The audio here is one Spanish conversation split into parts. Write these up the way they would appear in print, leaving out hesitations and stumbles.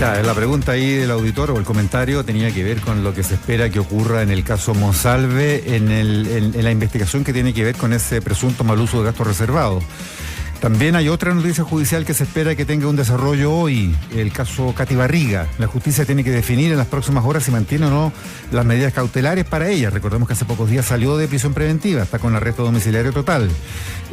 Ya, la pregunta ahí del auditor o el comentario tenía que ver con lo que se espera que ocurra en el caso Monsalve, en la investigación que tiene que ver con ese presunto mal uso de gastos reservados. También hay otra noticia judicial que se espera que tenga un desarrollo hoy, el caso Katy Barriga. La justicia tiene que definir en las próximas horas si mantiene o no las medidas cautelares para ella. Recordemos que hace pocos días salió de prisión preventiva, está con arresto domiciliario total.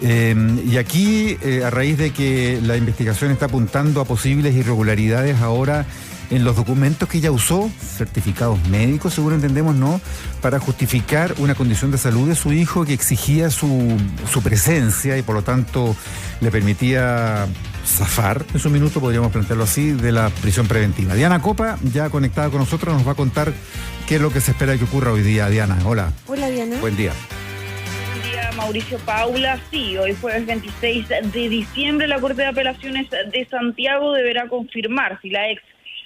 Y aquí, a raíz de que la investigación está apuntando a posibles irregularidades ahora en los documentos que ella usó, certificados médicos, seguro entendemos, ¿no?, para justificar una condición de salud de su hijo que exigía su presencia y por lo tanto le permitía zafar, en su minuto podríamos plantearlo así, de la prisión preventiva. Diana Copa, ya conectada con nosotros, nos va a contar qué es lo que se espera que ocurra hoy día. Diana, hola. Hola, Diana. Buen día. Buen día, Mauricio, Paula. Sí, hoy jueves 26 de diciembre la Corte de Apelaciones de Santiago deberá confirmar si la ex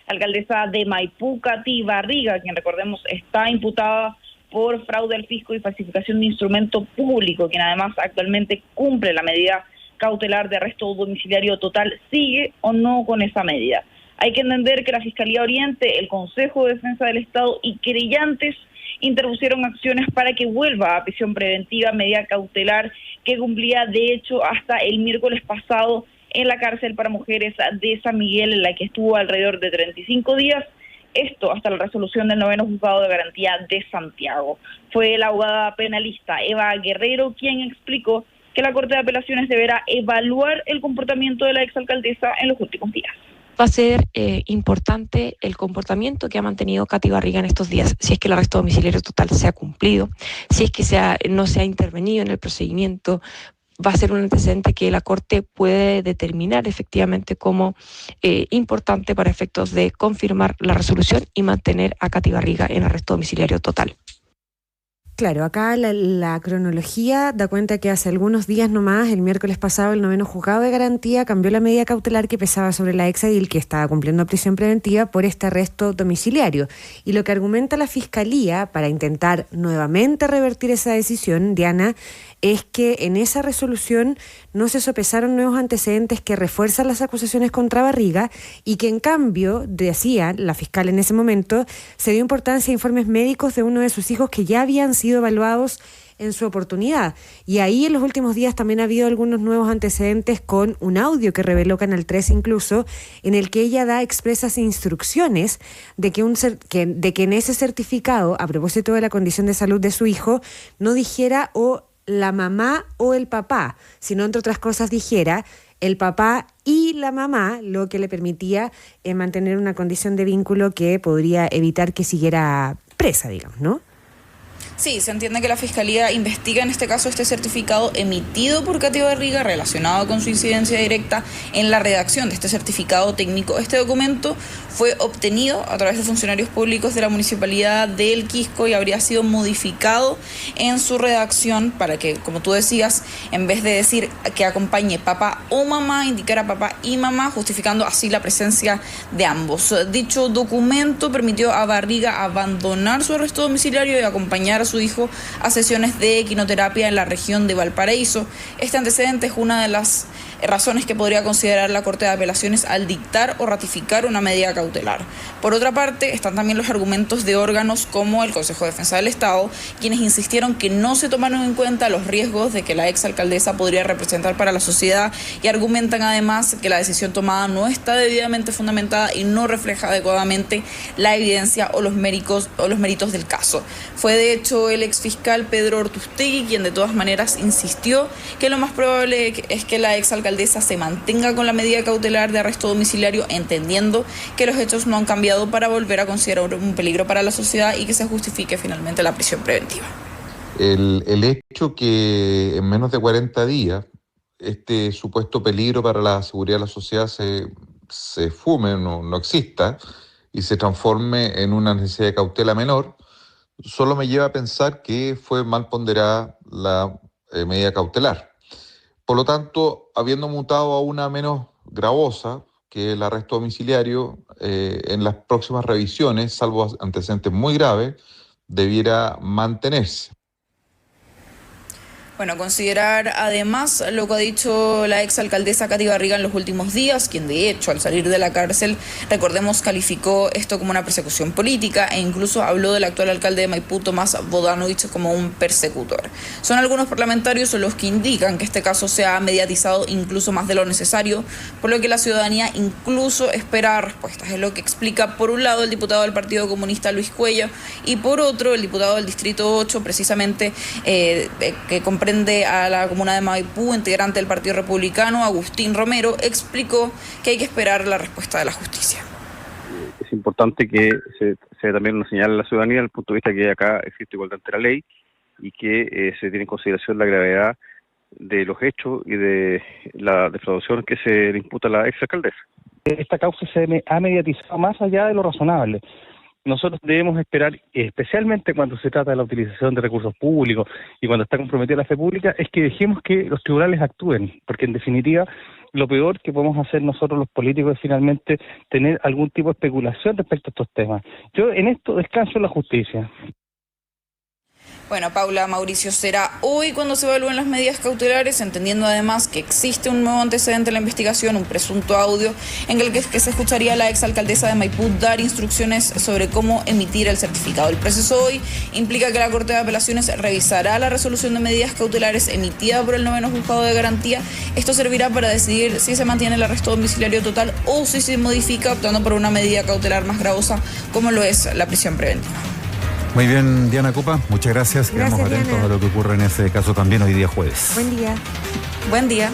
alcaldesa de Maipú, Katy Barriga, quien recordemos está imputada por fraude al fisco y falsificación de instrumento público, quien además actualmente cumple la medida cautelar de arresto domiciliario total, sigue o no con esa medida. Hay que entender que la Fiscalía Oriente, el Consejo de Defensa del Estado y querellantes interpusieron acciones para que vuelva a prisión preventiva, medida cautelar que cumplía de hecho hasta el miércoles pasado en la cárcel para mujeres de San Miguel, en la que estuvo alrededor de 35 días, esto hasta la resolución del 9º Juzgado de Garantía de Santiago. Fue la abogada penalista Eva Guerrero quien explicó que la Corte de Apelaciones deberá evaluar el comportamiento de la exalcaldesa en los últimos días. Va a ser importante el comportamiento que ha mantenido Katy Barriga en estos días, si es que el arresto domiciliario total se ha cumplido, si es que no se ha intervenido en el procedimiento. Va a ser un antecedente que la Corte puede determinar efectivamente como importante para efectos de confirmar la resolución y mantener a Katy Barriga en arresto domiciliario total. Claro, acá la cronología da cuenta que hace algunos días nomás, el miércoles pasado, el 9º Juzgado de Garantía cambió la medida cautelar que pesaba sobre la exedil que estaba cumpliendo prisión preventiva por este arresto domiciliario. Y lo que argumenta la Fiscalía para intentar nuevamente revertir esa decisión, Diana, es que en esa resolución no se sopesaron nuevos antecedentes que refuerzan las acusaciones contra Barriga y que en cambio, decía la fiscal en ese momento, se dio importancia a informes médicos de uno de sus hijos que ya habían sido evaluados en su oportunidad. Y ahí en los últimos días también ha habido algunos nuevos antecedentes con un audio que reveló Canal 3 incluso, en el que ella da expresas instrucciones de que en ese certificado, a propósito de la condición de salud de su hijo, no dijera o la mamá o el papá, sino entre otras cosas dijera el papá y la mamá, lo que le permitía mantener una condición de vínculo que podría evitar que siguiera presa, digamos, ¿no? Sí, se entiende que la Fiscalía investiga en este caso este certificado emitido por Katy Barriga relacionado con su incidencia directa en la redacción de este certificado técnico. Este documento fue obtenido a través de funcionarios públicos de la Municipalidad de El Quisco y habría sido modificado en su redacción para que, como tú decías, en vez de decir que acompañe papá o mamá, indicara papá y mamá, justificando así la presencia de ambos. Dicho documento permitió a Barriga abandonar su arresto domiciliario y acompañar a su hijo a sesiones de equinoterapia en la región de Valparaíso. Este antecedente es una de las razones que podría considerar la Corte de Apelaciones al dictar o ratificar una medida cautelar. Por otra parte, están también los argumentos de órganos como el Consejo de Defensa del Estado, quienes insistieron que no se tomaron en cuenta los riesgos de que la exalcaldesa podría representar para la sociedad y argumentan además que la decisión tomada no está debidamente fundamentada y no refleja adecuadamente la evidencia o los méritos del caso. Fue de hecho el exfiscal Pedro Ortustegui quien de todas maneras insistió que lo más probable es que la exalcaldesa se mantenga con la medida cautelar de arresto domiciliario, entendiendo que los hechos no han cambiado para volver a considerar un peligro para la sociedad y que se justifique finalmente la prisión preventiva. El hecho que en menos de 40 días este supuesto peligro para la seguridad de la sociedad se fume, no exista, y se transforme en una necesidad de cautela menor, solo me lleva a pensar que fue mal ponderada la medida cautelar. Por lo tanto, habiendo mutado a una menos gravosa, que el arresto domiciliario, en las próximas revisiones, salvo antecedentes muy graves, debiera mantenerse. Bueno, considerar además lo que ha dicho la exalcaldesa Katy Barriga en los últimos días, quien de hecho al salir de la cárcel, recordemos, calificó esto como una persecución política e incluso habló del actual alcalde de Maipú, Tomás Bodanovich, como un persecutor. Son algunos parlamentarios los que indican que este caso se ha mediatizado incluso más de lo necesario, por lo que la ciudadanía incluso espera respuestas. Es lo que explica por un lado el diputado del Partido Comunista Luis Cuello y por otro el diputado del Distrito 8, precisamente que comprende a la comuna de Maipú, integrante del Partido Republicano, Agustín Romero, explicó que hay que esperar la respuesta de la justicia. Es importante que se dé también una señal a la ciudadanía desde el punto de vista que acá existe igualdad ante la ley y que se tiene en consideración la gravedad de los hechos y de la defraudación que se le imputa a la exalcaldesa. Esta causa se ha mediatizado más allá de lo razonable. Nosotros debemos esperar, especialmente cuando se trata de la utilización de recursos públicos y cuando está comprometida la fe pública, es que dejemos que los tribunales actúen, porque en definitiva lo peor que podemos hacer nosotros los políticos es finalmente tener algún tipo de especulación respecto a estos temas. Yo en esto descanso en la justicia. Bueno, Paula, Mauricio, será hoy cuando se evalúen las medidas cautelares, entendiendo además que existe un nuevo antecedente en la investigación, un presunto audio en el que se escucharía a la exalcaldesa de Maipú dar instrucciones sobre cómo emitir el certificado. El proceso hoy implica que la Corte de Apelaciones revisará la resolución de medidas cautelares emitida por el 9º Juzgado de Garantía. Esto servirá para decidir si se mantiene el arresto domiciliario total o si se modifica optando por una medida cautelar más gravosa, como lo es la prisión preventiva. Muy bien, Diana Copa, muchas gracias. Quedamos atentos Diana. a lo que ocurre en ese caso también hoy día jueves. Buen día. Buen día.